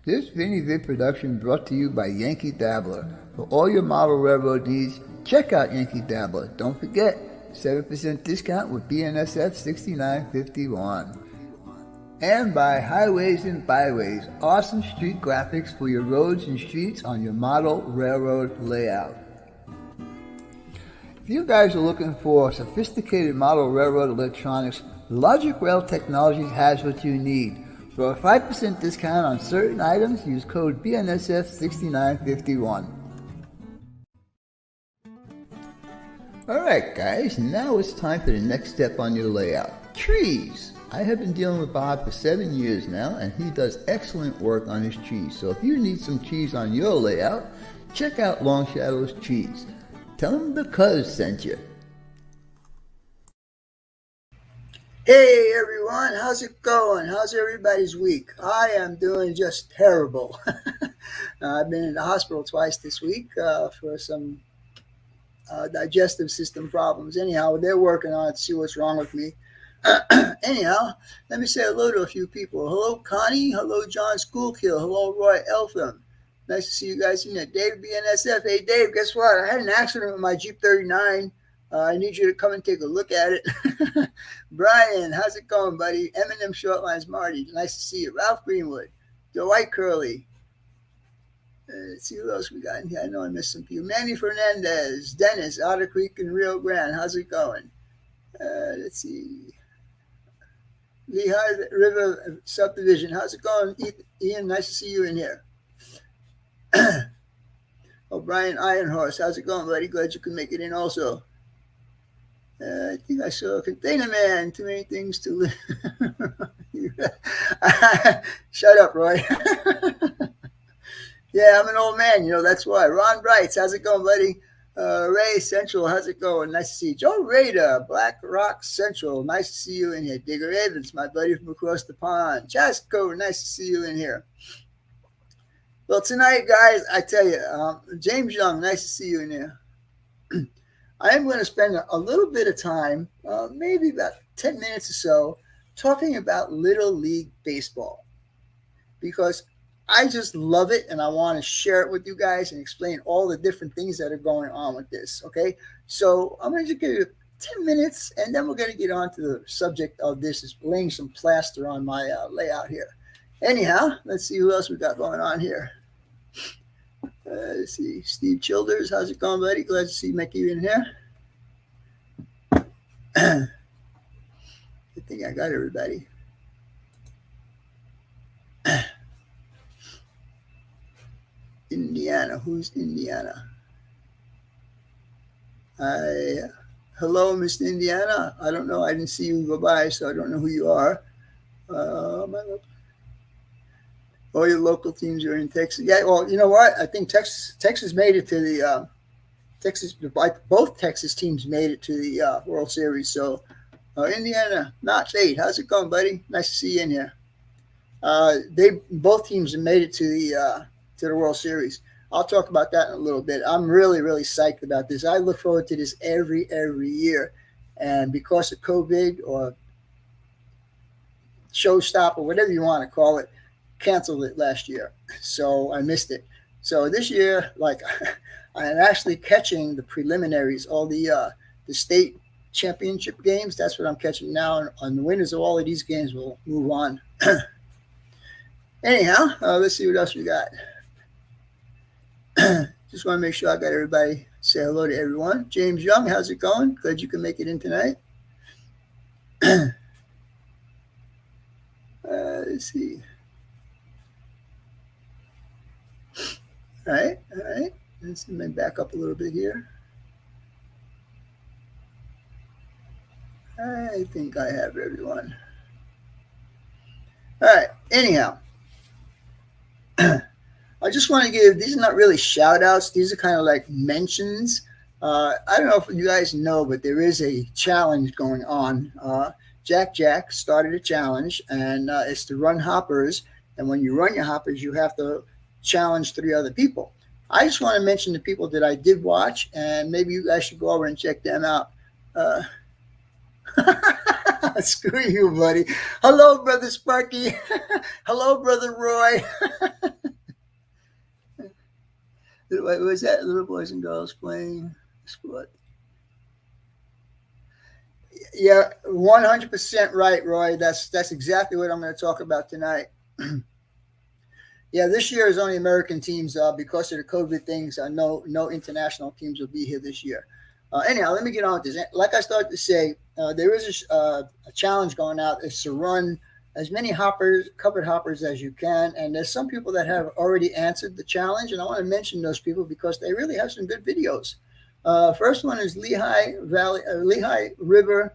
This Vinny-Vid production brought to you by Yankee Dabbler. For all your model railroad needs, check out Yankee Dabbler. Don't forget, 7% discount with BNSF 6951. And by Highways and Byways, awesome street graphics for your roads and streets on your model railroad layout. If you guys are looking for sophisticated model railroad electronics, Logic Rail Technologies has what you need. For a 5% discount on certain items, use code BNSF 6951. Alright guys, now it's time for the next step on your layout. Trees! I have been dealing with Bob for 7 years now, and he does excellent work on his trees. So if you need some trees on your layout, check out Long Shadow's Trees. Tell him the cuzzz sent you. Hey everyone, how's it going? How's everybody's week? I am doing just terrible. I've been in the hospital twice this week for some digestive system problems. Anyhow, they're working on it to see what's wrong with me. Anyhow, let me say hello to a few people. Hello, Connie. Hello, John Schoolkill. Hello, Roy Eltham. Nice to see you guys in there. Dave BNSF. Hey, Dave, guess what? I had an accident with my Jeep 39. I need you to come and take a look at it. Brian, how's it going, buddy? Eminem Shortlines Marty. Nice to see you. Ralph Greenwood. Dwight Curley. Let's see who else we got in here. I know I missed some people. Manny Fernandez. Dennis, Otter Creek and Rio Grande. How's it going? Let's see. Lehigh River Subdivision. How's it going, Ian? Nice to see you in here. O'Brien Ironhorse. How's it going, buddy? Glad you could make it in also. I think I saw Container Man. Too many things to live. Shut up, Roy. Yeah, I'm an old man. That's why. Ron Brights. How's it going, buddy? Ray Central, how's it going? Nice to see you. Joe Rada, Black Rock Central, nice to see you in here. Digger Evans, my buddy from across the pond. Jasco, nice to see you in here. Well, tonight, guys, I tell you, James Young, nice to see you in here. I am going to spend a little bit of time, maybe about 10 minutes or so, talking about Little League Baseball, because I just love it, and I want to share it with you guys and explain all the different things that are going on with this, okay? So I'm going to just give you 10 minutes, and then we're going to get on to the subject of this, is laying some plaster on my layout here. Anyhow, let's see who else we got going on here. Let's see, Steve Childers, how's it going, buddy? Glad to see you, Mickey, in here. I think I got everybody. Indiana. Who's Indiana? Hello, Mr. Indiana. I don't know. I didn't see you go by, so I don't know who you are. All your local teams are in Texas. Yeah, well, you know what? I think Texas made it to the both Texas teams made it to the World Series. So, Indiana, Notch 8. How's it going, buddy? Nice to see you in here. Both teams have made it to the World Series. I'll talk about that in a little bit. I'm really, really psyched about this. I look forward to this every year. And because of COVID or showstop or whatever you want to call it, canceled it last year. So I missed it. So this year, I'm actually catching the preliminaries, all the state championship games. That's what I'm catching now. And the winners of all of these games will move on. Anyhow, let's see what else we got. Just want to make sure I got everybody. Say hello to everyone. James Young, how's it going? Glad you can make it in tonight. Let's see. All right. Let me back up a little bit here. I think I have everyone. All right. Anyhow. I just want to give, these are not really shout outs. These are kind of like mentions. I don't know if you guys know, but there is a challenge going on. Jack started a challenge, and it's to run hoppers. And when you run your hoppers, you have to challenge 3 other people. I just want to mention the people that I did watch, and maybe you guys should go over and check them out. Screw you, buddy. Hello, Brother Sparky. Hello, Brother Roy. Was that little boys and girls playing sport? Yeah, 100% right, Roy. That's exactly what I'm going to talk about tonight. Yeah, this year is only American teams because of the COVID things. No international teams will be here this year. Anyhow, let me get on with this. Like I started to say, there is a challenge going out. It's to run as many covered hoppers as you can. And there's some people that have already answered the challenge, and I want to mention those people because they really have some good videos. First one is Lehigh River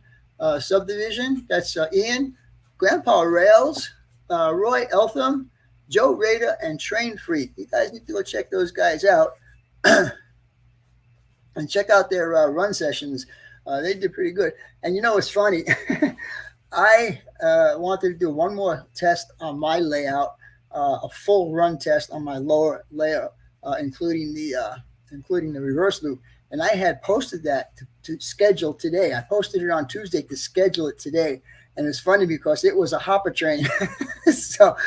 Subdivision. That's Ian, Grandpa Rails, Roy Eltham, Joe Rader, and Train Freak. You guys need to go check those guys out and check out their run sessions. They did pretty good. And you know, it's funny. I wanted to do one more test on my layout, a full run test on my lower layout, including the reverse loop. And I had posted that to schedule today. I posted it on Tuesday to schedule it today. And it's funny because it was a hopper train. so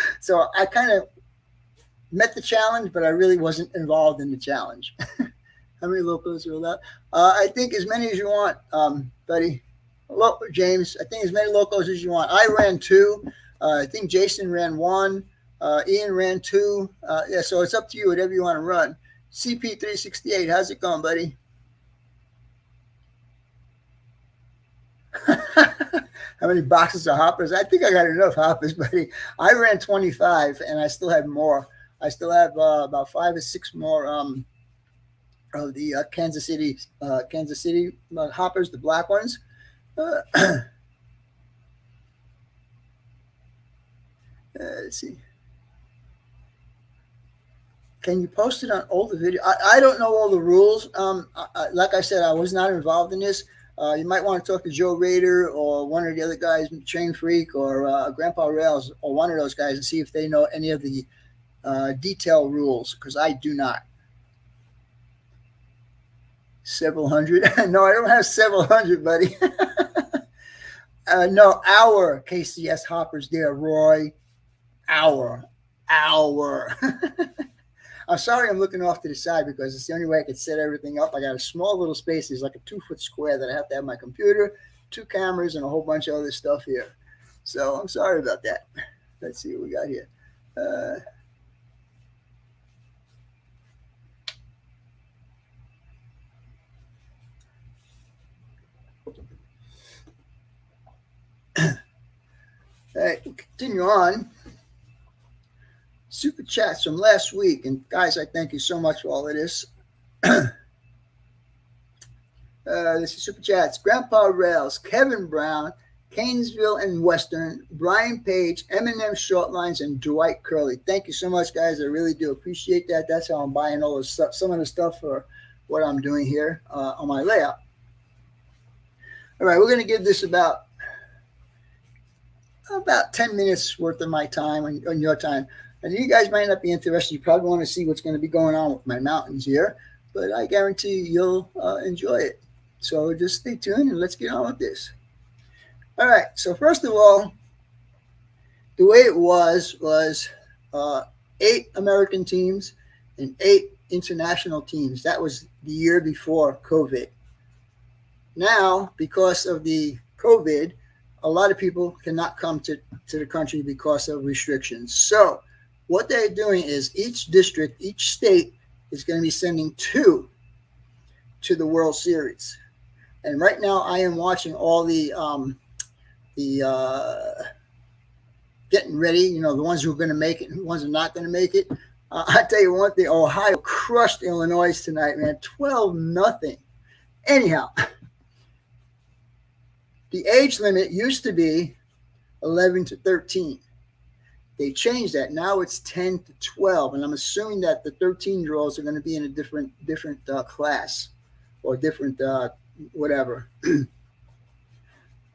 I kind of met the challenge, but I really wasn't involved in the challenge. How many locos are allowed? I think as many as you want, buddy. Hello, James. I think as many locos as you want. I ran 2. I think Jason ran 1. Ian ran 2. Yeah, so it's up to you, whatever you want to run. CP368, how's it going, buddy? How many boxes of hoppers? I think I got enough hoppers, buddy. I ran 25, and I still have more. I still have about 5 or 6 more of the Kansas City hoppers, the black ones. Let's see. Can you post it on older video? I don't know all the rules. Like I said, I was not involved in this. You might want to talk to Joe Rader or one of the other guys, Train Freak or Grandpa Rails, or one of those guys, and see if they know any of the detail rules, because I do not. Several hundred? No, I don't have several hundred, buddy. No, our KCS hoppers there, Roy. Our. I'm sorry I'm looking off to the side because it's the only way I could set everything up. I got a small little space. It's like a 2-foot square that I have to have my computer, 2 cameras, and a whole bunch of other stuff here. So I'm sorry about that. Let's see what we got here. All right, we'll continue on. Super chats from last week. And guys, I thank you so much for all of this. This is super chats. Grandpa Rails, Kevin Brown, Canesville and Western, Brian Page, Eminem Shortlines, and Dwight Curley. Thank you so much, guys. I really do appreciate that. That's how I'm buying all this stuff, some of the stuff for what I'm doing here on my layout. All right, we're going to give this about 10 minutes worth of my time on your time. And you guys might not be interested. You probably want to see what's going to be going on with my mountains here, but I guarantee you'll enjoy it. So just stay tuned and let's get on with this. All right. So first of all, the way it was 8 American teams and 8 international teams. That was the year before COVID. Now, because of the COVID, a lot of people cannot come to the country because of restrictions. So what they're doing is each district, each state is going to be sending 2 to the World Series. And right now I am watching all the getting ready, you know, the ones who are going to make it and the ones who are not going to make it. I tell you one thing, Ohio crushed Illinois tonight, man, 12-0. Anyhow, the age limit used to be 11 to 13. They changed that. Now it's 10 to 12. And I'm assuming that the 13-year-olds are going to be in a different class or different whatever.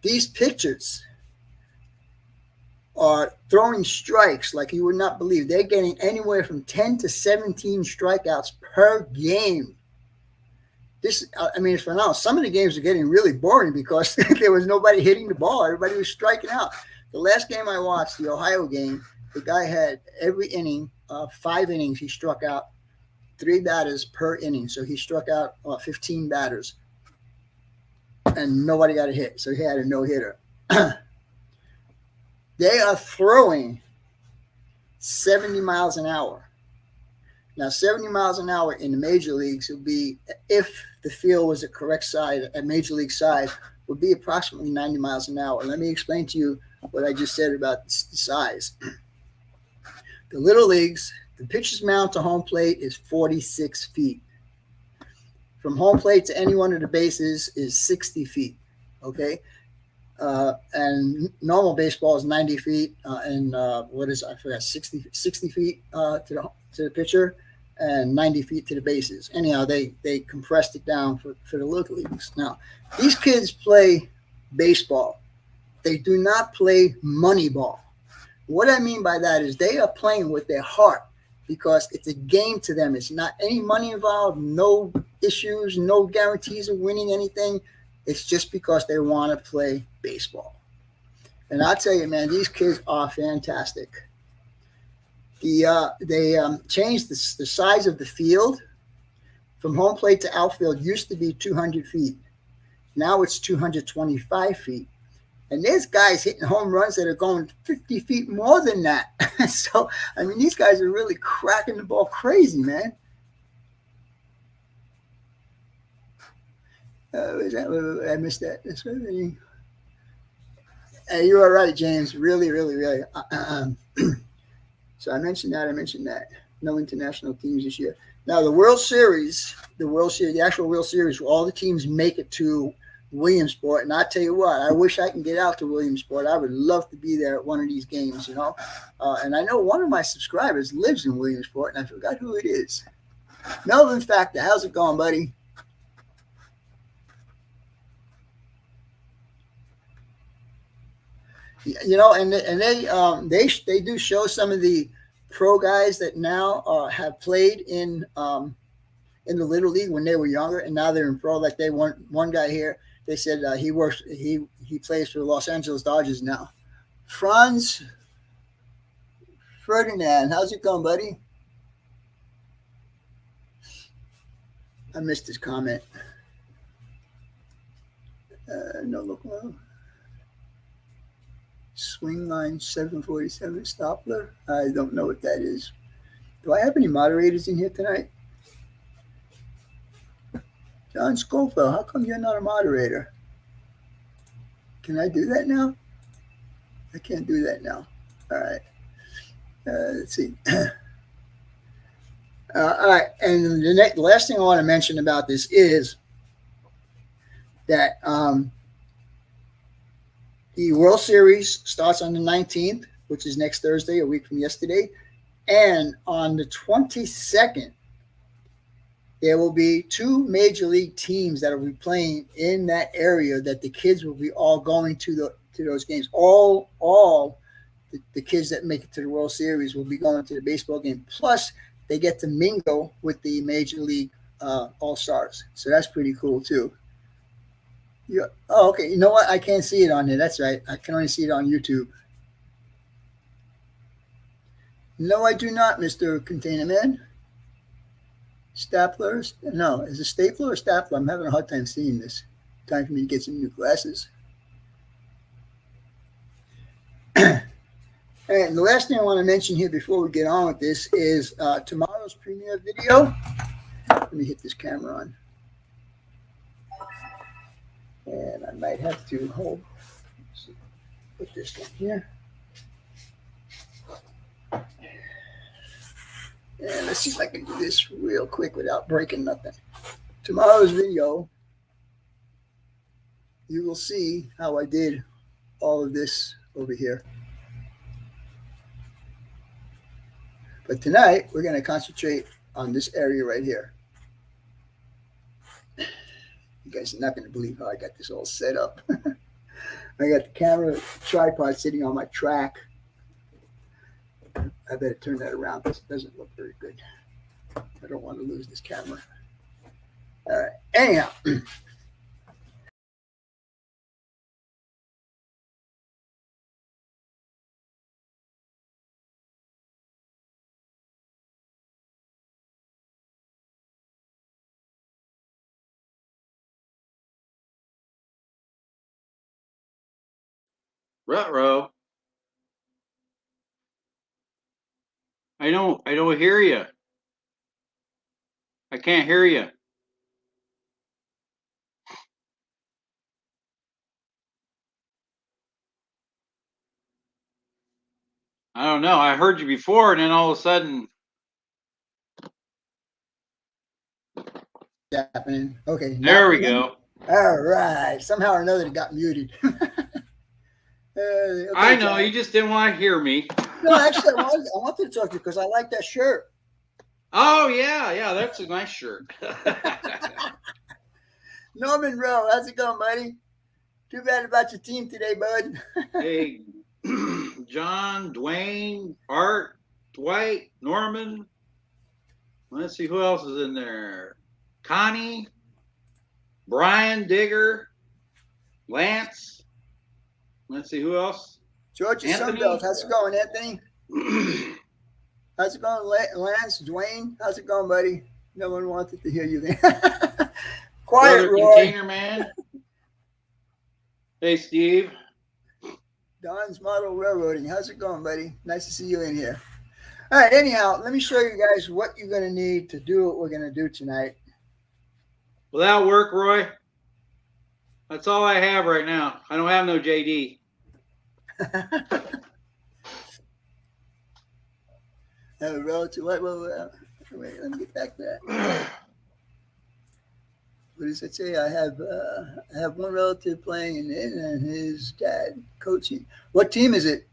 These pitchers are throwing strikes like you would not believe. They're getting anywhere from 10 to 17 strikeouts per game. This, I mean, it's phenomenal. Some of the games are getting really boring because there was nobody hitting the ball. Everybody was striking out. The last game I watched, the Ohio game, the guy had every inning, 5 innings, he struck out 3 batters per inning. So he struck out 15 batters, and nobody got a hit. So he had a no-hitter. They are throwing 70 miles an hour. Now, 70 miles an hour in the major leagues would be, if the field was a correct size, a major league size, would be approximately 90 miles an hour. Let me explain to you what I just said about the size. The little leagues, the pitcher's mound to home plate is 46 feet. From home plate to any one of the bases is 60 feet. Okay. And normal baseball is 90 feet. I forgot, 60 feet to the pitcher and 90 feet to the bases. Anyhow, they compressed it down for the little leagues. Now, these kids play baseball. They do not play money ball. What I mean by that is they are playing with their heart because it's a game to them. It's not any money involved, no issues, no guarantees of winning anything. It's just because they want to play baseball. And I'll tell you, man, these kids are fantastic. They changed the size of the field. From home plate to outfield used to be 200 feet. Now it's 225 feet. And there's guys hitting home runs that are going 50 feet more than that. So, I mean, these guys are really cracking the ball crazy, man. I missed that. Hey, you are right, James. Really, really, really. So I mentioned that. No international teams this year. Now, the World Series, the actual World Series, where all the teams make it to Williamsport. And I tell you what, I wish I can get out to Williamsport. I would love to be there at one of these games, you know. And I know one of my subscribers lives in Williamsport, and I forgot who it is. Melvin Factor, how's it going, buddy? You know, and they do show some of the pro guys that now have played in the little league when they were younger, and now they're in pro. Like one guy here, they said he plays for the Los Angeles Dodgers now. Franz Ferdinand, how's it going, buddy? I missed his comment. No, look, well. Swing line 747 Stopler. I don't know what that is. Do I have any moderators in here tonight? John Schofield, how come you're not a moderator? Can I do that now? I can't do that now. All right. Let's see. All right. And the last thing I want to mention about this is that the World Series starts on the 19th, which is next Thursday, a week from yesterday. And on the 22nd, there will be 2 major league teams that will be playing in that area that the kids will be all going to those games. All the kids that make it to the World Series will be going to the baseball game. Plus, they get to mingle with the major league all-stars. So that's pretty cool, too. Yeah. Oh, okay. You know what? I can't see it on there. That's right. I can only see it on YouTube. No, I do not, Mr. Container Man. Staplers? No, is it stapler or stapler? I'm having a hard time seeing this. Time for me to get some new glasses. And the last thing I want to mention here before we get on with this is tomorrow's premiere video. Let me hit this camera on. And I might have to put this in here. And let's see if I can do this real quick without breaking nothing. Tomorrow's video, you will see how I did all of this over here. But tonight, we're going to concentrate on this area right here. You guys are not going to believe how I got this all set up. I got the camera tripod sitting on my track. I better turn that around because it doesn't look very good. I don't want to lose this camera. All right. Anyhow. Ruh-roh. I don't hear you. I can't hear you. I don't know. I heard you before, and then all of a sudden, Happening. Okay, there we go. All right. Somehow or another, it got muted. Okay, I know, John. you just didn't want to hear me. No, actually, I wanted to talk to you because I like that shirt. Oh, yeah, that's a nice shirt. Norman Rowe, how's it going, buddy? Too bad about your team today, bud. Hey, John, Dwayne, Art, Dwight, Norman. Let's see who else is in there. Connie, Brian Digger, Lance. Let's see who else. Georgia Sunbelt, how's it going, Anthony? How's it going, Lance? Dwayne, how's it going, buddy? No one wanted to hear you there. Quiet, Brother Roy. Container Man. Hey, Steve. Don's Model Railroading. How's it going, buddy? Nice to see you in here. All right, anyhow, let me show you guys what you're going to need to do what we're going to do tonight. Will that work, Roy? That's all I have right now. I don't have no JD. Wait, let me get back to that. What does it say? I have one relative playing and his dad coaching. What team is it?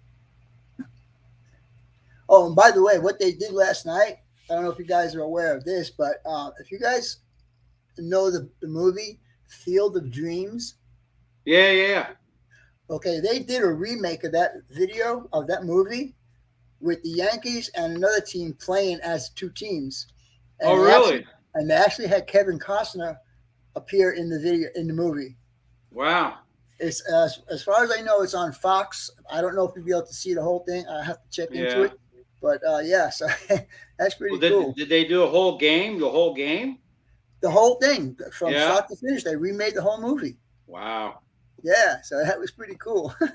Oh, and by the way, what they did last night, I don't know if you guys are aware of this, but if you guys know the movie Field of Dreams. Yeah. Okay, they did a remake of that video, of that movie, with the Yankees and another team playing as two teams. And really? They actually had Kevin Costner appear in the video, in the movie. Wow. It's as far as I know, it's on Fox. I don't know if you'll be able to see the whole thing. I have to check into it. But yeah, so that's pretty cool. Did they do a whole game? The whole game? The whole thing from start to finish. They remade the whole movie. Wow. Yeah, so that was pretty cool. All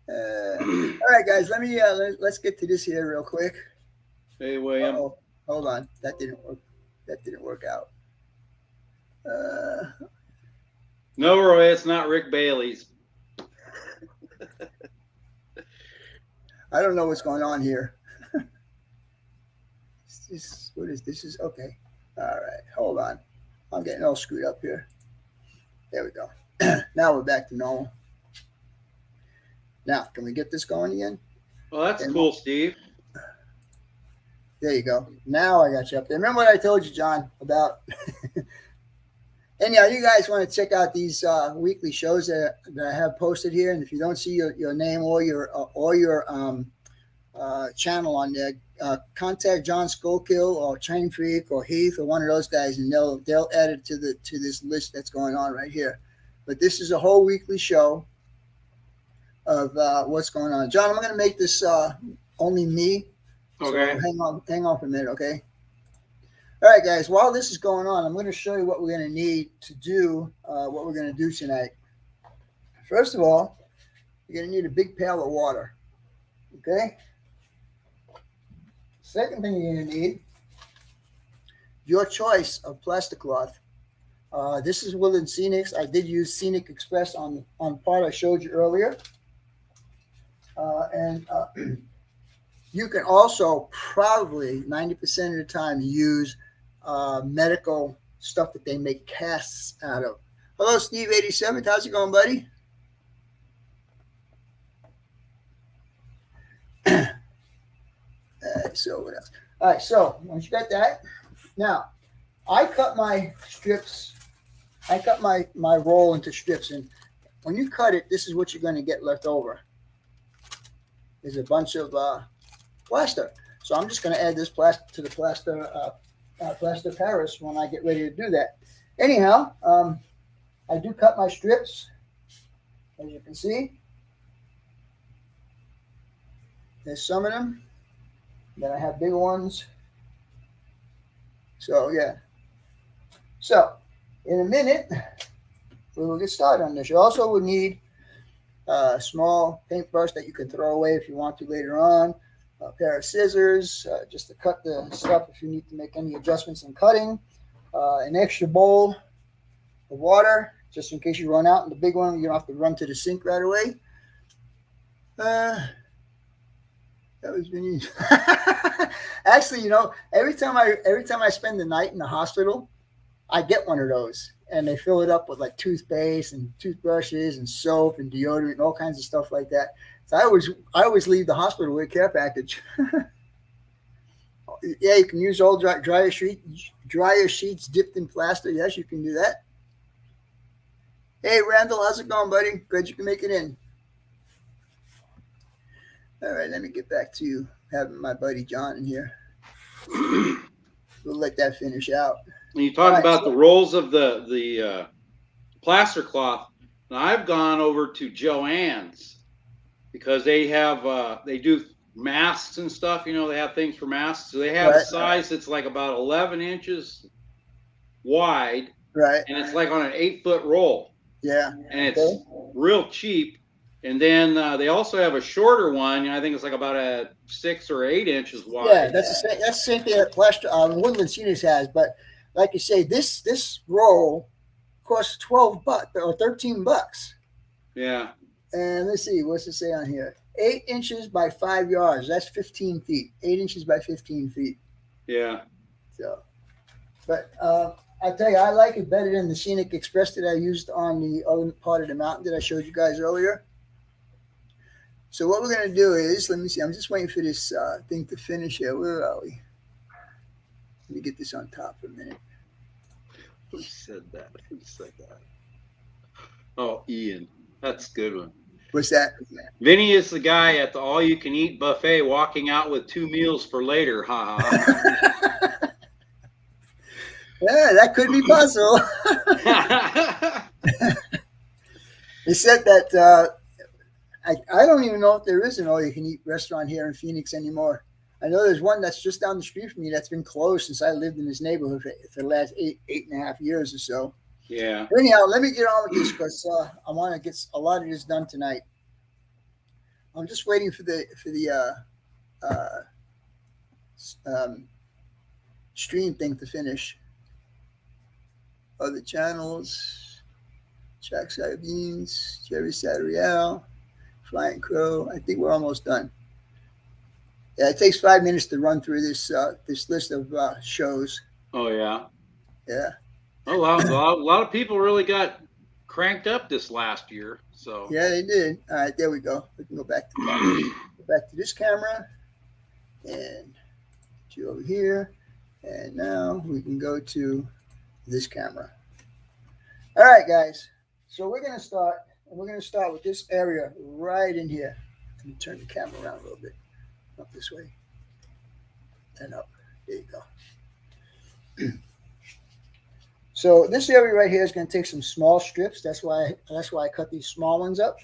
right, guys, let me let's get to this here real quick. Hey, William. Hold on, that didn't work. That didn't work out. No, Roy, it's not Rick Bailey's. I don't know what's going on here. What is this? Is okay. All right, hold on. I'm getting all screwed up here. There we go. Now we're back to normal. Now, can we get this going again? Well, that's cool, Steve. There you go. Now I got you up there. Remember what I told you, John, about... Anyhow, you guys want to check out these weekly shows that I have posted here, and if you don't see your name or your channel on there, contact John Skullkill or Train Freak or Heath or one of those guys, and they'll add it to this list that's going on right here. But this is a whole weekly show of what's going on. John, I'm going to make this only me. Okay. So hang on for a minute, okay? All right, guys, while this is going on, I'm going to show you what we're going to need to do, what we're going to do tonight. First of all, you're going to need a big pail of water, okay? Second thing you're going to need, your choice of plastic cloth. This is Willen Scenics. I did use Scenic Express on part I showed you earlier. You can also probably 90% of the time use medical stuff that they make casts out of. Hello, Steve 87. How's it going, buddy? So what else? All right, so once you got that, now I cut my strips. I cut my roll into strips, and when you cut it, this is what you're going to get left over. There's a bunch of plaster. So I'm just going to add this plaster to the plaster Paris when I get ready to do that. Anyhow, I do cut my strips, as you can see. There's some of them. Then I have bigger ones. So yeah. So in a minute, we will get started on this. You also would need small paintbrush that you can throw away if you want to later on, a pair of scissors just to cut the stuff if you need to make any adjustments in cutting, an extra bowl of water just in case you run out, and the big one you don't have to run to the sink right away. That was Vinny. Actually, you know, every time I spend the night in the hospital, I get one of those, and they fill it up with like toothpaste and toothbrushes and soap and deodorant and all kinds of stuff like that. So I always leave the hospital with a care package. Yeah, you can use old dryer sheets dipped in plaster. Yes, you can do that. Hey, Randall, how's it going, buddy? Glad you can make it in. All right, let me get back to having my buddy John in here. We'll let that finish out. When you talk about the rolls of the plaster cloth, now I've gone over to Joann's because they have they do masks and stuff. You know, they have things for masks. So they have a size that's like about 11 inches wide, right? And it's like on an 8-foot roll. Yeah, and it's real cheap. And then they also have a shorter one. I think it's like about a 6 or 8 inches wide. Yeah, that's the same thing that Woodland Seniors has. But like you say, this roll costs $12 or $13. Yeah. And let's see, what's it say on here? 8 inches by 5 yards. That's 15 feet. 8 inches by 15 feet. Yeah. So, but I tell you, I like it better than the Scenic Express that I used on the other part of the mountain that I showed you guys earlier. So what we're going to do is, let me see. I'm just waiting for this thing to finish here. Where are we? Let me get this on top for a minute. Who said that? Who said that? Oh, Ian. That's a good one. What's that? Vinny is the guy at the all-you-can-eat buffet walking out with 2 meals for later. Ha ha. Yeah, that could be possible. They said that I don't even know if there is an all-you-can-eat restaurant here in Phoenix anymore. I know there's one that's just down the street from me that's been closed since I lived in this neighborhood for the last eight and a half years or so. Yeah. Anyhow, let me get on with this because I want to get a lot of this done tonight. I'm just waiting for the stream thing to finish. Other channels, Jack Sardines, Jerry Sadriel, Flying Crow. I think we're almost done. Yeah, it takes 5 minutes to run through this this list of shows. Oh yeah. Yeah. A lot of people really got cranked up this last year. So yeah, they did. All right, there we go. We can go back to that. Go back to this camera and to over here, and now we can go to this camera. All right, guys. So we're gonna start, and we're gonna start with this area right in here. Let me turn the camera around a little bit. Up this way and up. There you go. So this area right here is going to take some small strips. That's why I cut these small ones up.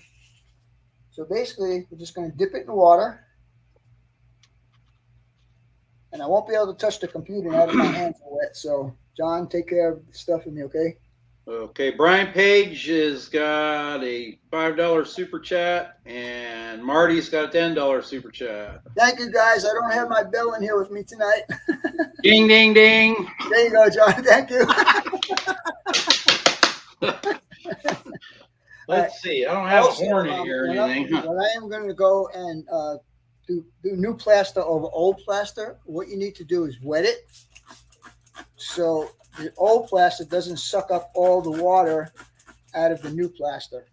So basically, we're just going to dip it in water, and I won't be able to touch the computer now that my hands are wet. So John, take care of the stuff for me, okay? Okay, Brian Page has got a $5 super chat, and Marty's got a $10 super chat. Thank you, guys. I don't have my bell in here with me tonight. Ding, ding, ding. There you go, John. Thank you. Let's see. I don't have a horn in here or anything. When I am going to go and do new plaster over old plaster, what you need to do is wet it so the old plaster doesn't suck up all the water out of the new plaster.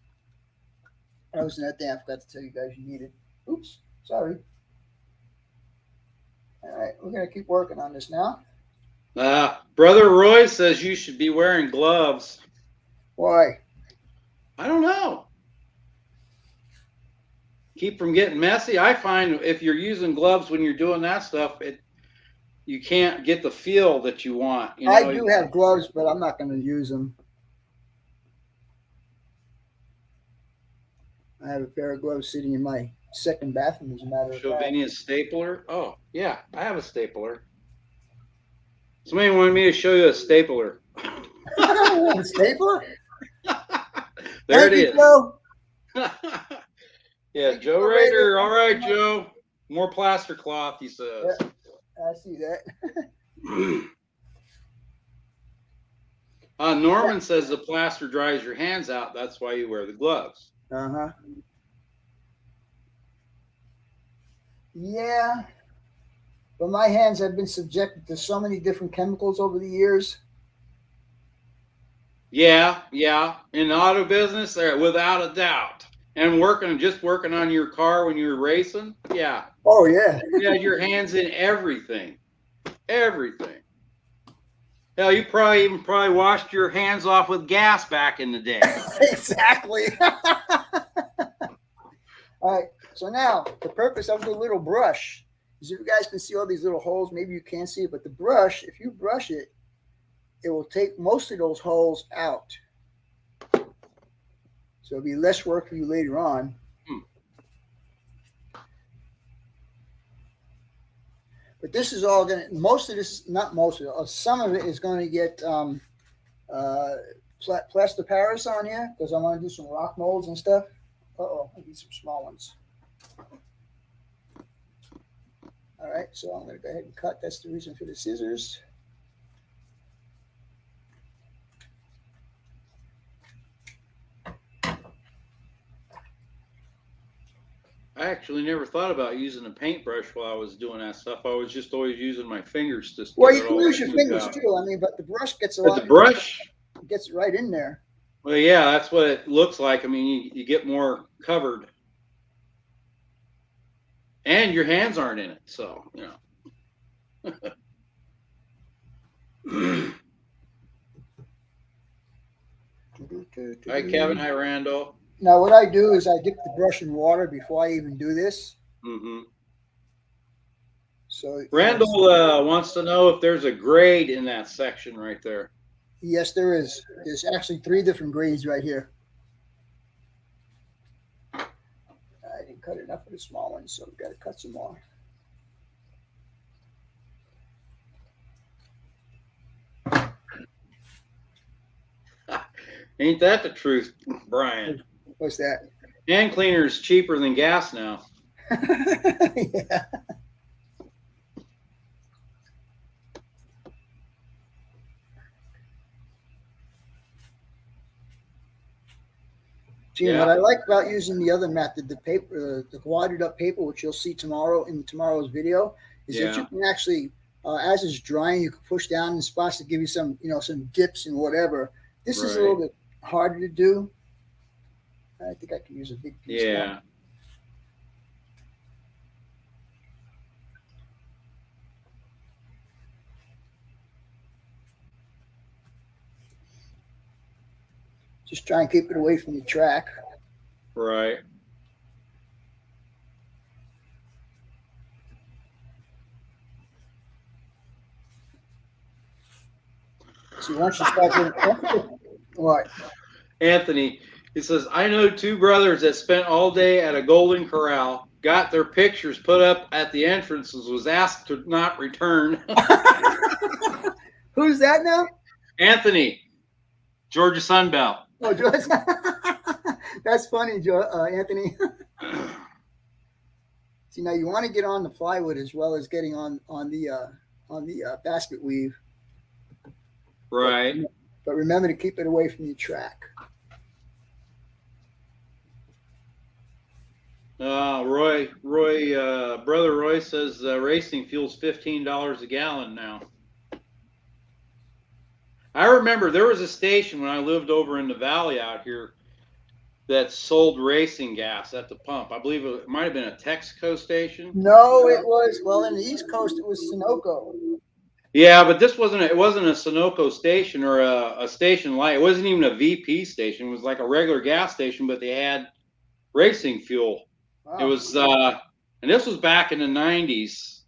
I was in that thing. I forgot to tell you guys you need it. Oops, sorry. All right, we're going to keep working on this now. Brother Roy says you should be wearing gloves. Why? I don't know. Keep from getting messy. I find if you're using gloves when you're doing that stuff, you can't get the feel that you want. You know? I do have gloves, but I'm not going to use them. I have a pair of gloves sitting in my second bathroom, as a matter of fact. Sylvania's stapler? Oh, yeah, I have a stapler. Somebody wanted me to show you a stapler. A stapler? There it is. Joe. Yeah, Thank you, Joe Raider. Rader. All right, Joe. More plaster cloth, he says. Yeah, I see that. Norman says the plaster dries your hands out. That's why you wear the gloves. Uh-huh. Yeah. But my hands have been subjected to so many different chemicals over the years. Yeah, yeah. In the auto business, there without a doubt. And just working on your car when you were racing. Yeah. Oh, yeah. You had your hands in everything. Everything. Hell, you probably washed your hands off with gas back in the day. Exactly. All right. So now the purpose of the little brush is if you guys can see all these little holes, maybe you can't see it, but the brush, if you brush it, it will take most of those holes out. So it'll be less work for you later on. But this is all going to, most of this, not most of it, some of it is going to get plaster Paris on here because I want to do some rock molds and stuff. Uh-oh, I need some small ones. All right, so I'm going to go ahead and cut. That's the reason for the scissors. I actually never thought about using a paintbrush while I was doing that stuff. I was just always using my fingers to. Well, you can use your fingers too. I mean, but the brush gets a lot. The brush gets right in there. Well, yeah, that's what it looks like. I mean, you get more covered, and your hands aren't in it, so you know. Hi, Kevin. Hi, Randall. Now, what I do is I dip the brush in water before I even do this. Mm-hmm. So Randall wants to know if there's a grade in that section right there. Yes, there is. There's actually 3 different grades right here. I didn't cut enough of the small ones, so we've got to cut some more. Ain't that the truth, Brian? What's that? Hand cleaner is cheaper than gas now. Yeah. Gene, what I like about using the other method, the paper, the wadded up paper, which you'll see tomorrow in tomorrow's video, is that you can actually, as it's drying, you can push down in spots to give you some, some dips and whatever. This is a little bit harder to do. I think I can use a big piece. Yeah. Just try and keep it away from the track. Right. See, once you start getting what? Anthony, he says, I know 2 brothers that spent all day at a Golden Corral, got their pictures put up at the entrances, was asked to not return. Who's that now? Anthony, Georgia Sunbelt. Oh, George. That's funny, Anthony. See, now you want to get on the plywood as well as getting on the basket weave. Right. But remember to keep it away from your track. Brother Roy says racing fuel's $15 a gallon now. I remember there was a station when I lived over in the valley out here that sold racing gas at the pump. I believe it might have been a Texaco station. No, it was, well, in the East Coast, it was Sunoco. Yeah, but it wasn't a Sunoco station or a station light. It wasn't even a VP station. It was like a regular gas station, but they had racing fuel. Wow. It was, and this was back in the 90s.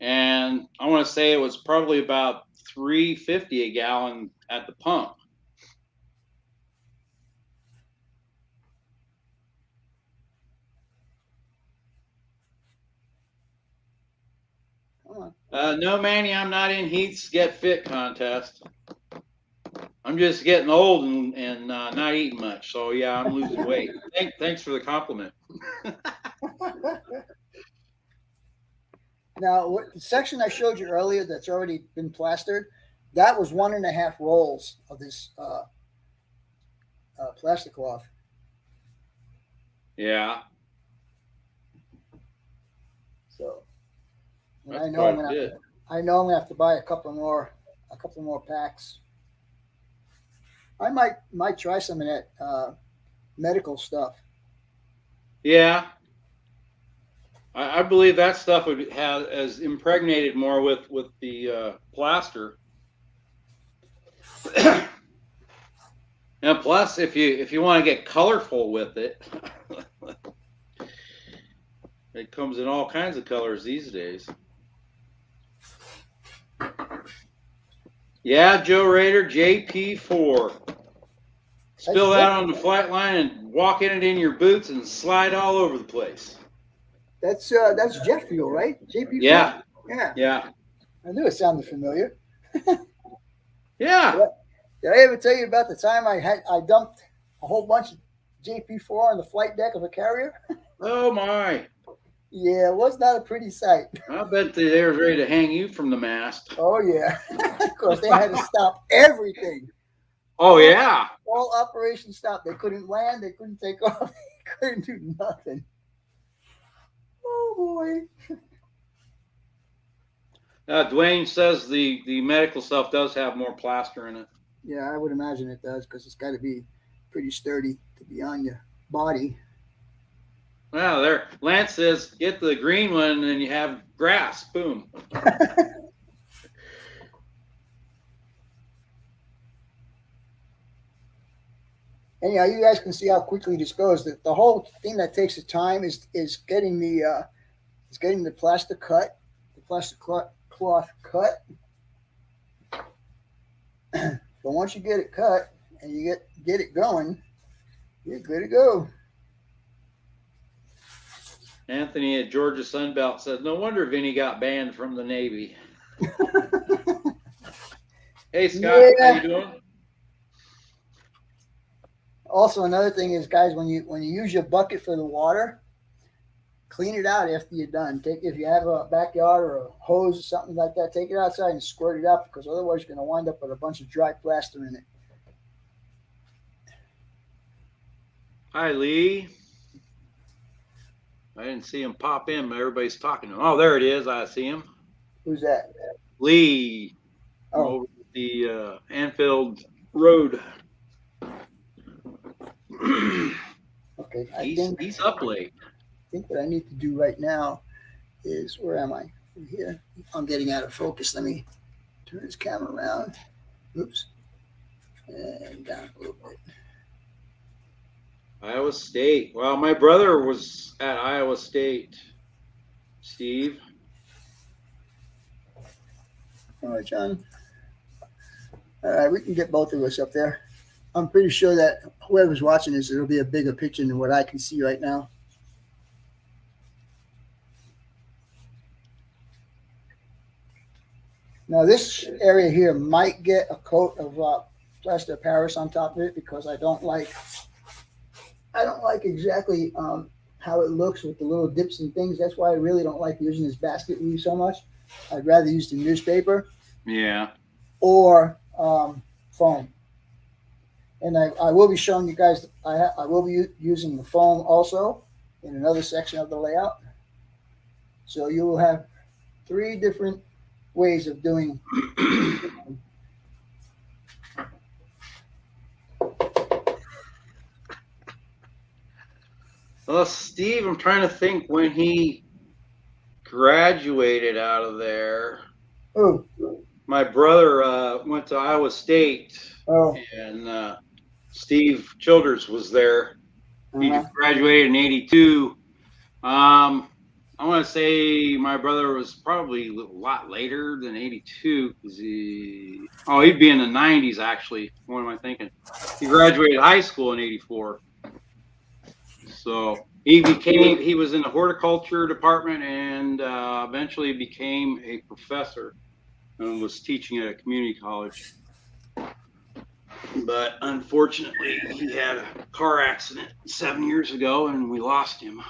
And I want to say it was probably about $3.50 a gallon at the pump. No, Manny, I'm not in Heath's Get Fit contest. I'm just getting old and not eating much. So yeah, I'm losing weight. Thanks for the compliment. Now, what the section I showed you earlier that's already been plastered, that was 1.5 rolls of this plastic cloth. Yeah. So That's I know I'm gonna have to buy a couple more packs. I might try some of that medical stuff. Yeah. I believe that stuff would have as impregnated more with the plaster. Now, plus, if you want to get colorful with it, it comes in all kinds of colors these days. Yeah, Joe Rader, JP4. Spill that on the flat line and walk in it in your boots and slide all over the place. That's jet fuel, right? JP4? Yeah. Yeah. Yeah. I knew it sounded familiar. Yeah. Did I ever tell you about the time I dumped a whole bunch of JP4 on the flight deck of a carrier? Oh my. Yeah, it was not a pretty sight. I bet they were ready to hang you from the mast. Oh yeah. Of course, they had to stop everything. Oh yeah. All operations stopped. They couldn't land. They couldn't take off. They couldn't do nothing. Oh boy. Dwayne says the medical stuff does have more plaster in it. Yeah, I would imagine it does because it's got to be pretty sturdy to be on your body. Well, there. Lance says get the green one and you have grass. Boom. Anyhow, you guys can see how quickly this goes. The whole thing that takes the time is getting the plastic cut, the plastic cloth cut. But once you get it cut and you get it going, you're good to go. Anthony at Georgia Sunbelt says, no wonder Vinny got banned from the Navy. Hey, Scott, Yeah. how you doing? Also, another thing is, guys, when you use your bucket for the water, clean it out after you're done. If you have a backyard or a hose or something like that, take it outside and squirt it out because otherwise you're going to wind up with a bunch of dry plaster in it. Hi, Lee. I didn't see him pop in, but everybody's talking to him. Oh, there it is. I see him. Who's that? Lee. Oh. Over the Anfield Road. Okay. He's up late. I think what I need to do right now is, where am I? Here. I'm getting out of focus. Let me turn this camera around. Oops. And down a little bit. Iowa State. Well, my brother was at Iowa State. Steve. All right, John. All right, we can get both of us up there. I'm pretty sure that whoever's watching this, it'll be a bigger picture than what I can see right now. Now, this area here might get a coat of plaster of Paris on top of it because I don't like exactly how it looks with the little dips and things. That's why I really don't like using this basket weave so much. I'd rather use the newspaper. Yeah. Or foam. And I will be showing you guys, I will be using the foam also in another section of the layout. So you will have 3 different ways of doing. Well, Steve, I'm trying to think when he graduated out of there. Oh. My brother went to Iowa State, and Steve Childers was there. He graduated in '82. I want to say my brother was probably a lot later than '82 because he'd be in the '90s actually. What am I thinking? He graduated high school in '84. So he was in the horticulture department and eventually became a professor and was teaching at a community college. But unfortunately, he had a car accident 7 years ago, and we lost him.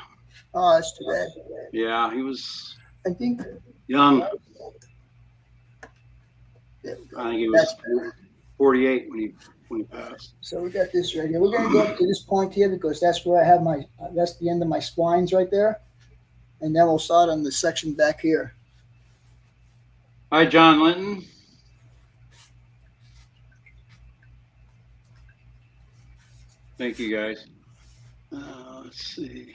Oh, that's too bad. Yeah, he was I think young. there we go. I think he That's was better. 48 when he passed. So we got this right here. We're going to go up to this point here because that's where I have my, that's the end of my splines right there. And then we'll start on the section back here. Hi, John Linton. Thank you, guys. Let's see.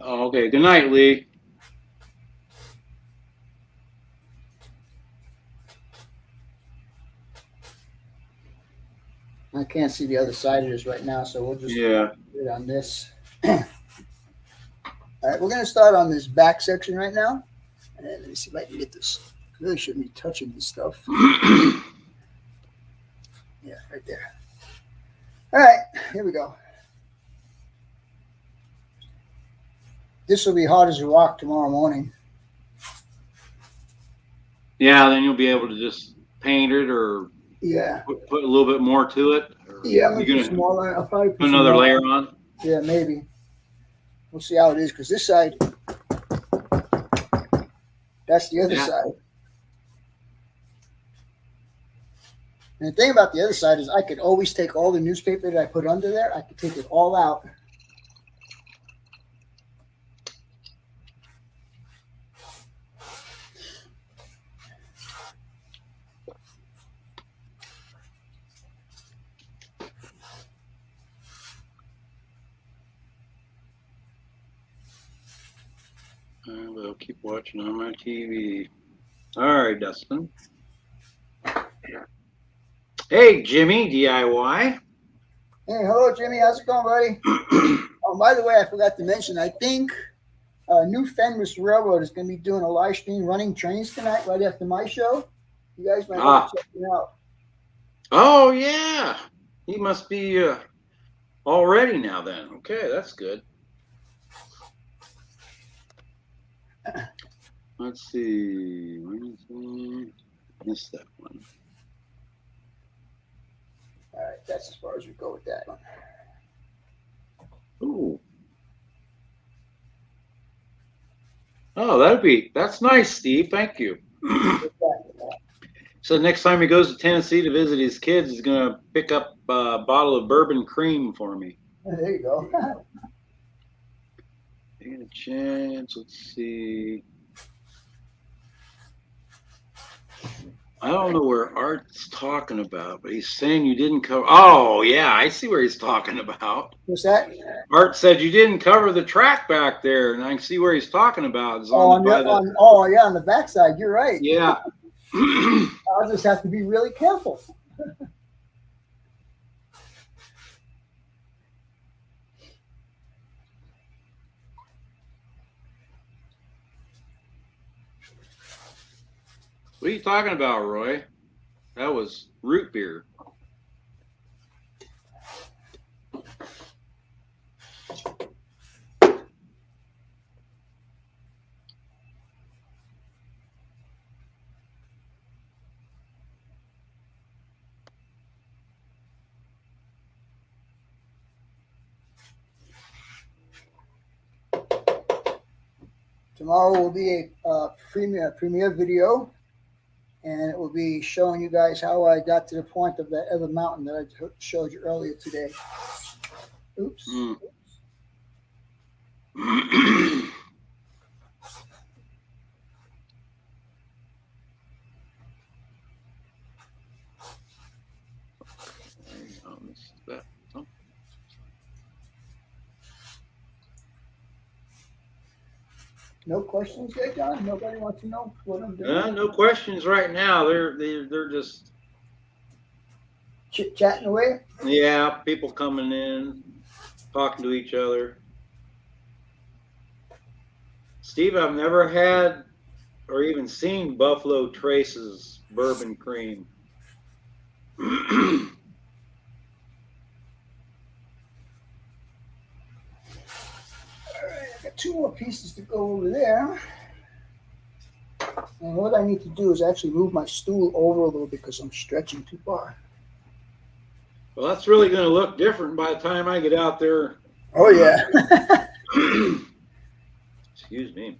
Oh, okay. Good night, Lee. I can't see the other side of this right now, so we'll just Yeah. do it on this. All right, we're going to start on this back section right now. And let me see if I can get this. I really shouldn't be touching this stuff. Yeah, right there. All right, here we go. This will be hard as a rock tomorrow morning. Yeah, then you'll be able to just paint it or Yeah. put a little bit more to it. Yeah, I'm you're gonna gonna put smaller. I'll probably put another some layer on. Yeah, maybe. We'll see how it is because this side, that's the other side. And the thing about the other side is I could always take all the newspaper that I put under there. I could take it all out. I will keep watching on my TV. All right, Dustin. Hey, Jimmy, DIY. Hey, hello, Jimmy. How's it going, buddy? Oh, by the way, I forgot to mention, I think New Fenris Railroad is going to be doing a live stream running trains tonight right after my show. You guys might want to check it out. Oh, yeah. He must be all ready now then. Okay, that's good. Let's see. Wednesday. Missed that one. All right, that's as far as we go with that one. Ooh. Oh, that's nice, Steve. Thank you. So next time he goes to Tennessee to visit his kids, he's gonna pick up a bottle of bourbon cream for me. There you go. Taking a chance. Let's see. I don't know where Art's talking about, but he's saying you didn't cover. Oh, yeah, I see where he's talking about. What's that? Art said you didn't cover the track back there, and I can see where he's talking about. It's on the backside. You're right. Yeah. I'll just have to be really careful. What are you talking about, Roy? That was root beer. Tomorrow will be a premiere video, and it will be showing you guys how I got to the point of that other mountain that I showed you earlier today. Oops. No questions yet, John? Nobody wants to know what I'm doing? No questions right now. They're just chit-chatting away? Yeah, people coming in, talking to each other. Steve, I've never had or even seen Buffalo Trace's bourbon cream. 2 more pieces to go over there. And what I need to do is actually move my stool over a little bit because I'm stretching too far. Well, that's really going to look different by the time I get out there. Oh, yeah. Excuse me.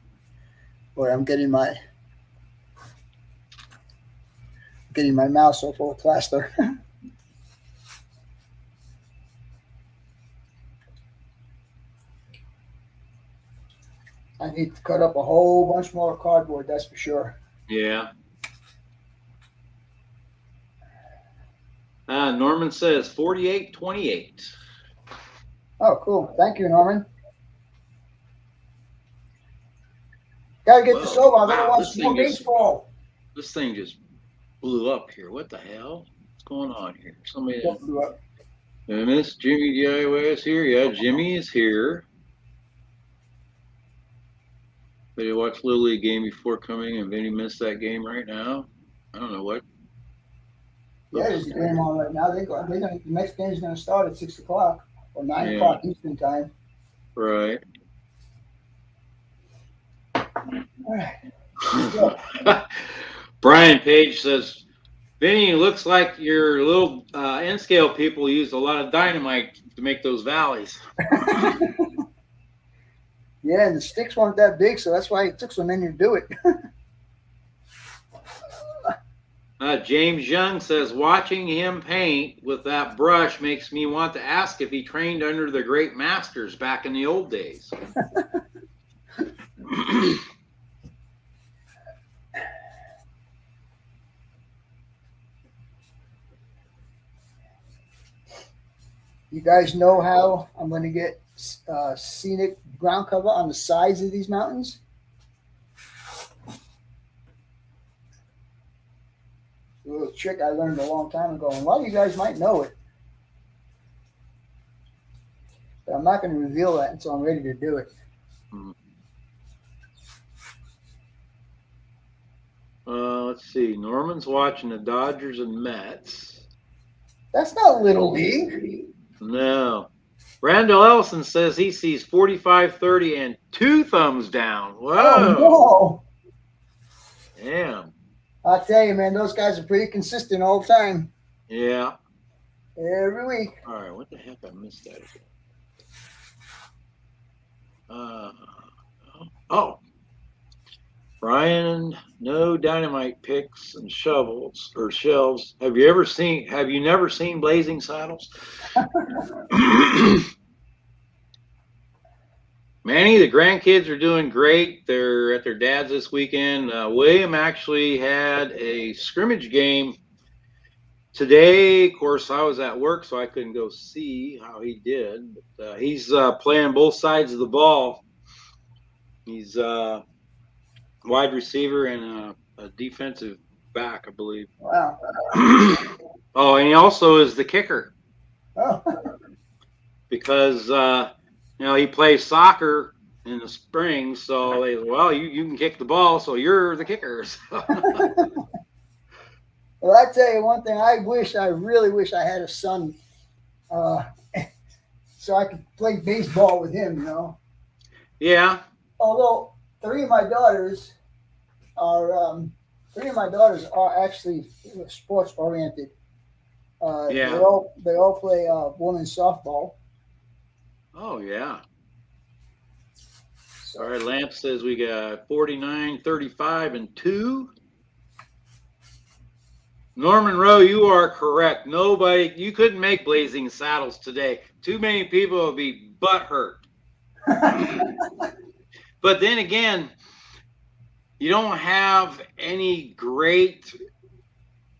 Boy, I'm getting my mouth so full of plaster. I need to cut up a whole bunch more cardboard, that's for sure. Yeah. Norman says 48-28. Oh, cool. Thank you, Norman. Gotta get this over. I'm gonna watch more baseball. This thing just blew up here. What the hell? What's going on here? Somebody blew up. Miss Jimmy DIY is here. Yeah, Jimmy is here. But you watched Little League game before coming, and Vinny missed that game right now. I don't know what. Yeah, there's a game on right now. The next game is going to start at 6 o'clock or 9 o'clock Eastern time. Right. All right. Brian Page says, Vinny, looks like your little N-scale people used a lot of dynamite to make those valleys. Yeah, and the sticks weren't that big, so that's why it took so many to do it. James Young says, watching him paint with that brush makes me want to ask if he trained under the great masters back in the old days. You guys know how I'm going to get scenic ground cover on the sides of these mountains? A little trick I learned a long time ago, and a lot of you guys might know it. But I'm not going to reveal that until I'm ready to do it. Let's see. Norman's watching the Dodgers and Mets. That's not Little League. No. Randall Ellison says he sees 45-30 and 2 thumbs down. Whoa. Oh, no. Damn. I'll tell you, man, those guys are pretty consistent all the time. Yeah. Every week. All right. What the heck? I missed that again. Oh. Brian, no dynamite picks and shovels or shelves. Have you never seen Blazing Saddles? Manny, the grandkids are doing great. They're at their dad's this weekend. William actually had a scrimmage game today. Of course, I was at work, so I couldn't go see how he did. But he's playing both sides of the ball. He's wide receiver and a defensive back, I believe. Wow. Oh, and he also is the kicker. Oh. Because he plays soccer in the spring, so you can kick the ball, so you're the kicker. Well, I tell you one thing, I really wish I had a son so I could play baseball with him, Yeah. Although three of my daughters are actually sports oriented. Yeah. They all play women's softball. Oh yeah. All right, Lamp says we got 49, 35, and 2. Norman Rowe, you are correct. You couldn't make Blazing Saddles today. Too many people would be butthurt. But then again, you don't have any great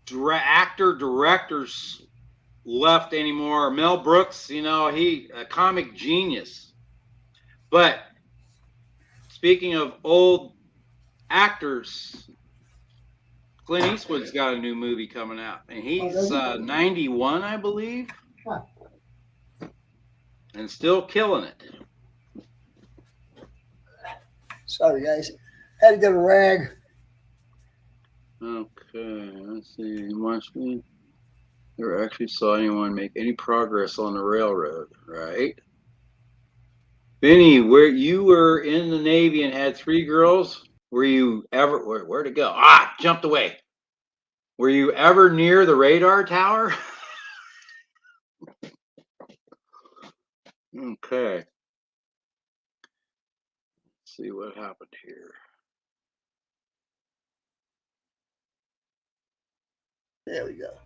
directors left anymore. Mel Brooks, he a comic genius. But speaking of old actors, Clint Eastwood's got a new movie coming out, and he's 91, I believe, and still killing it. Sorry, guys. Had to get a rag. Okay, let's see. Watch me. Never actually saw anyone make any progress on the railroad, right? Vinny, where you were in the Navy and had 3 girls, were you ever, where'd it go? Ah, jumped away. Were you ever near the radar tower? Okay. Let's see what happened here. There we go.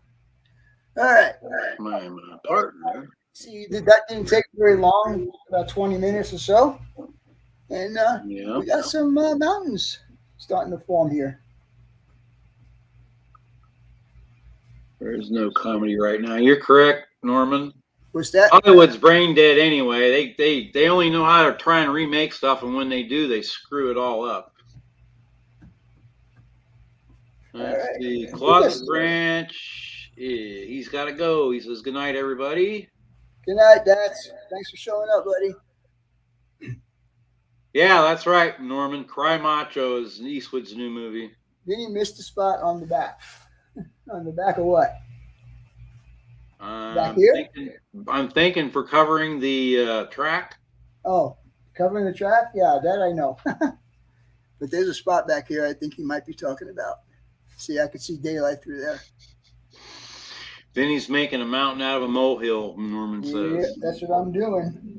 All right. My partner. See, that didn't take very long, about 20 minutes or so. And Yeah. we got some mountains starting to form here. There's no comedy right now. You're correct, Norman. What's that? Hollywood's brain dead anyway. They only know how to try and remake stuff, and when they do, they screw it all up. Let's see. Closet Branch. He's got to go. He says, good night, everybody. Good night, Dax. Thanks for showing up, buddy. Yeah, that's right, Norman. Cry Macho is Eastwood's new movie. Then you missed the spot on the back. On the back of what? Back here? I'm thinking for covering the track. Oh, covering the track? Yeah, that I know. But there's a spot back here I think he might be talking about. See, I could see daylight through there. Vinny's making a mountain out of a molehill, Norman says. Yeah, that's what I'm doing.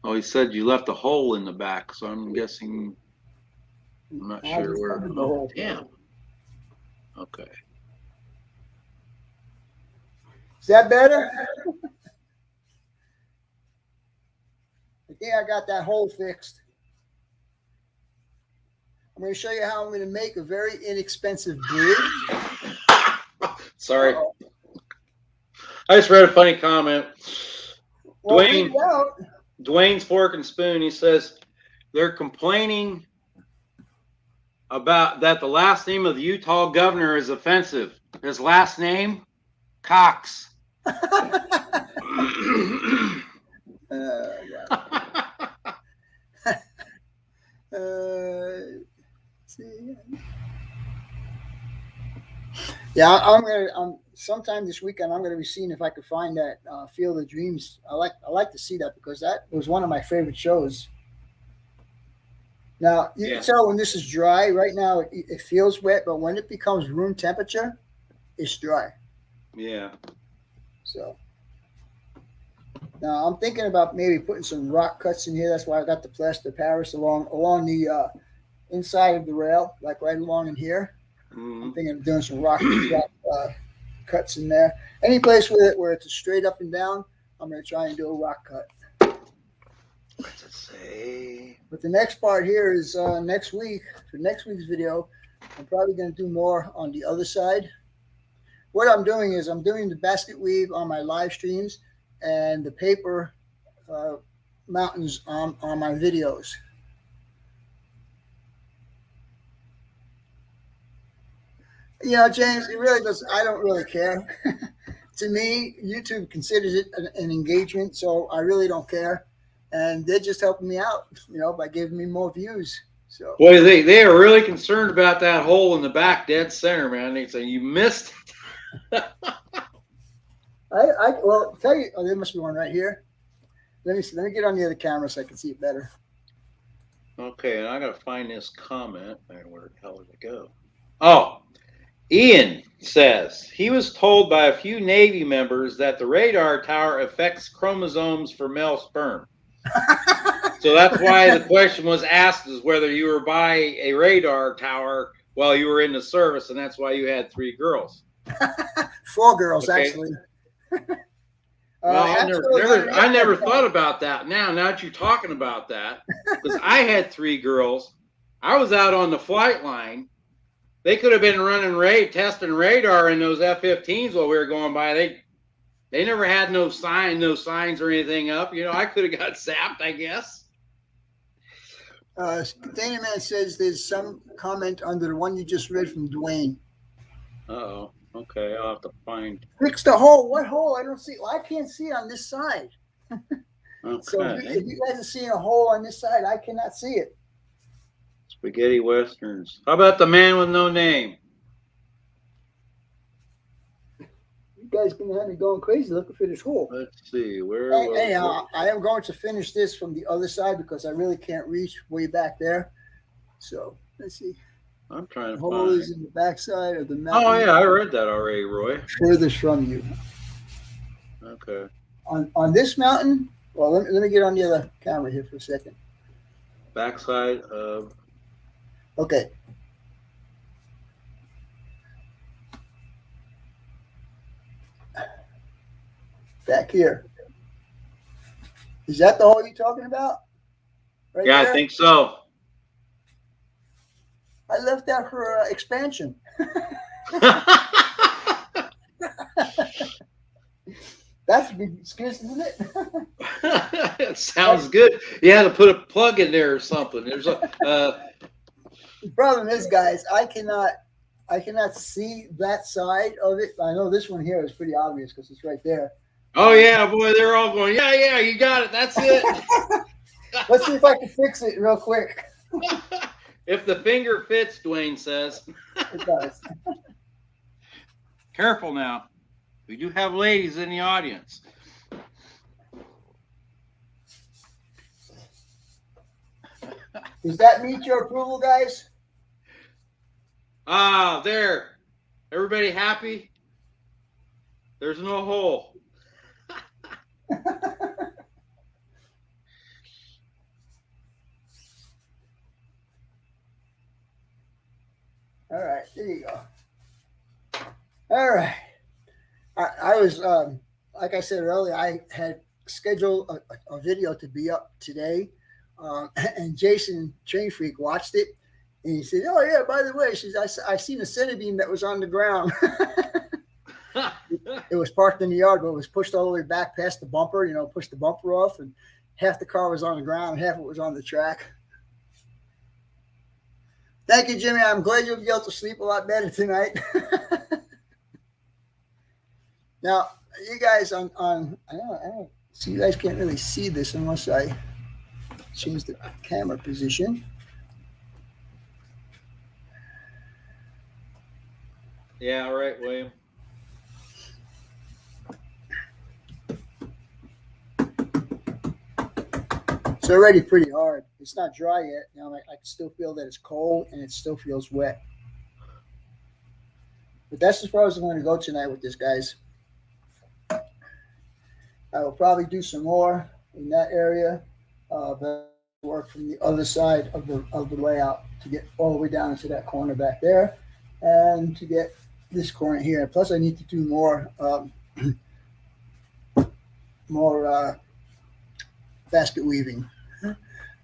Oh, he said you left a hole in the back, so I'm guessing. I'm not sure where. Oh, damn. Okay. Is that better? I think I got that hole fixed. I'm going to show you how I'm going to make a very inexpensive brew. Sorry. I just read a funny comment. Well, Dwayne's Fork and Spoon, he says they're complaining about that the last name of the Utah governor is offensive. His last name, Cox. Yeah, I'm sometime this weekend. I'm gonna be seeing if I could find that Field of Dreams. I like to see that because that was one of my favorite shows. Now you can tell when this is dry. Right now it feels wet, but when it becomes room temperature, it's dry. Yeah. So now I'm thinking about maybe putting some rock cuts in here. That's why I got the plaster of Paris along the inside of the rail, like right along in here. Mm-hmm. I'm thinking of doing some rock cuts in there. Any place where it's straight up and down, I'm going to try and do a rock cut. What's it say? But the next part here is next week. For next week's video, I'm probably going to do more on the other side. What I'm doing is I'm doing the basket weave on my live streams and the paper mountains on my videos. You know, James, it really does. I don't really care. To me, YouTube considers it an engagement, so I really don't care. And they're just helping me out, by giving me more views. So, boy, they are really concerned about that hole in the back, dead center, man. They say you missed it. Well, tell you, there must be one right here. Let me see. Let me get on the other camera so I can see it better. Okay, and I got to find this comment. Where the hell did it go? Oh. Ian says he was told by a few Navy members that the radar tower affects chromosomes for male sperm. So that's why the question was asked is whether you were by a radar tower while you were in the service, and that's why you had 3 girls. 4 girls, okay. Actually. Well, I never thought about that. Now that you're talking about that, because I had 3 girls. I was out on the flight line. They could have been running testing radar in those F-15s while we were going by. They never had no signs or anything up. I could have got zapped, I guess. Container Man says there's some comment under the one you just read from Dwayne. Uh-oh. Okay, I'll have to find. Fix the hole. What hole? I don't see. Well, I can't see it on this side. Okay. So if you guys are seeing a hole on this side, I cannot see it. Spaghetti Westerns. How about the man with no name? guys gonna have me going crazy looking for this hole. Let's see. Where was Anyhow, I am going to finish this from the other side because I really can't reach way back there. So let's see. I'm trying to The hole find. is in the backside of the mountain. Oh yeah, I read that already, Roy. Furthest from you. Okay. On this mountain. Well, let me get on the other camera here for a second. Backside of. Okay. Back here. Is that the hole you're talking about? Right Yeah, there? I think so. I left that for expansion. That's a big excuse, isn't it? It sounds good. You had to put a plug in there or something. There's a. The problem is, guys, I cannot see that side of it. I know this one here is pretty obvious because it's right there. Oh yeah, boy, they're all going. Yeah, you got it. That's it. Let's see if I can fix it real quick. If the finger fits, Dwayne says. It does. Careful now. We do have ladies in the audience. Does that meet your approval, guys? Ah, there. Everybody happy? There's no hole. All right, there you go. All right. I was, like I said earlier, I had scheduled a video to be up today, and Jason Train Freak watched it, and he said, "Oh yeah, by the way, I seen a centerbeam that was on the ground." It was parked in the yard, but it was pushed all the way back past the bumper. You know, pushed the bumper off, and half the car was on the ground, half it was on the track. Thank you, Jimmy. I'm glad you'll be able to sleep a lot better tonight. Now, you guys I don't see, you guys can't really see this unless I change the camera position. Yeah, all right, William. It's already pretty hard. It's not dry yet. Now I can still feel that it's cold and it still feels wet. But that's as far as I'm going to go tonight with this, guys. I will probably do some more in that area, but work from the other side of the layout to get all the way down into that corner back there, and to get this corner here. Plus, I need to do more basket weaving.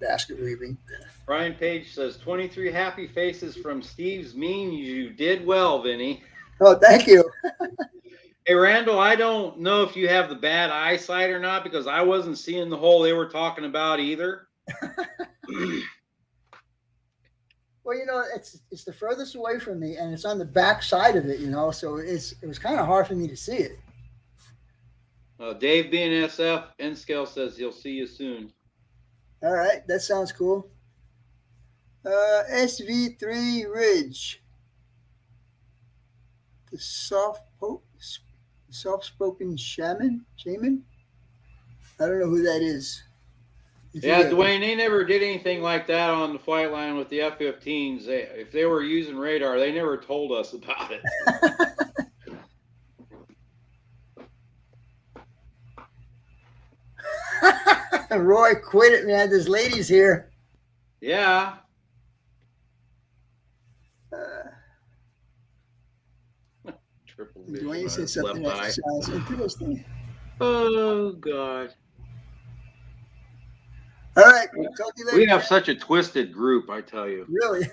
Basket weaving. Brian Page says 23 happy faces from Steve's mean. You did well, Vinny. Oh, thank you. Hey, Randall, I don't know if you have the bad eyesight or not, because I wasn't seeing the hole they were talking about either. Well, you know, it's the furthest away from me, and it's on the back side of it, you know, so it was kind of hard for me to see it. Dave BNSF N-Scale says he'll see you soon. All right, that sounds cool. SV3 Ridge. The soft-spoken shaman? I don't know who that is. Yeah, Dwayne, they never did anything like that on the flight line with the F-15s. If they were using radar, they never told us about it. Roy, quit it, man. There's ladies here. Yeah. Dwayne said something that sounds interesting. Oh, God. All right. Talk to you later. We have such a twisted group, I tell you. Really?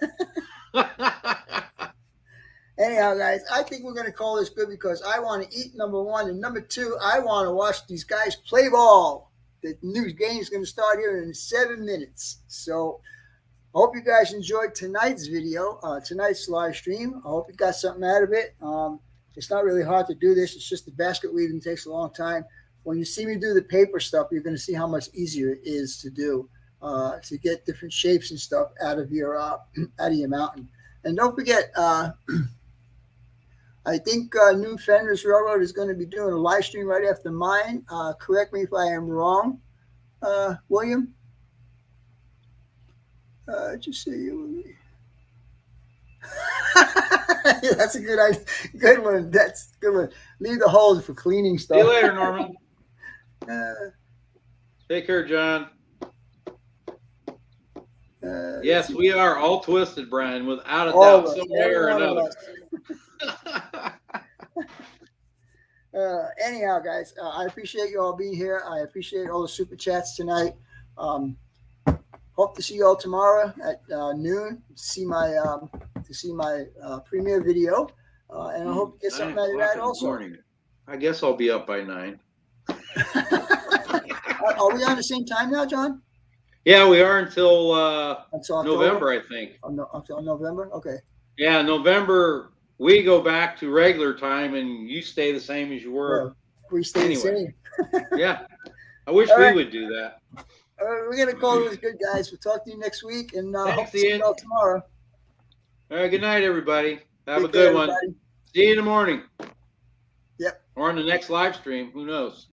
Anyhow, guys, I think we're going to call this good because I want to eat, number one. And number two, I want to watch these guys play ball. The new game is going to start here in 7 minutes. So I hope you guys enjoyed tonight's video, tonight's live stream. I hope you got something out of it. It's not really hard to do this. It's just the basket weaving takes a long time. When you see me do the paper stuff, you're going to see how much easier it is to do, to get different shapes and stuff out of your mountain. And don't forget, I think New Fenders Railroad is going to be doing a live stream right after mine. Correct me if I am wrong, William. Just say you. That's a good idea. Good one. That's a good one. Leave the holes for cleaning stuff. See you later, Norman. Take care, John. Yes, we are all twisted, Brian, without a doubt, some way or another. Anyhow, guys, I appreciate you all being here. I appreciate all the super chats tonight. Hope to see you all tomorrow at noon to see my premiere video, and I hope to get something out of that also. Morning. I guess I'll be up by 9. Are we on the same time now, John? Yeah, we are until November, I think. Until November? Okay. Yeah, November, we go back to regular time, and you stay the same as you were. Well, we stay the same. Yeah. I wish we would do that. We're going to call it good, guys. We'll talk to you next week, and hope to see you all tomorrow. All right, good night, everybody. Have a good one. See you in the morning. Yep. Or on the next live stream. Who knows?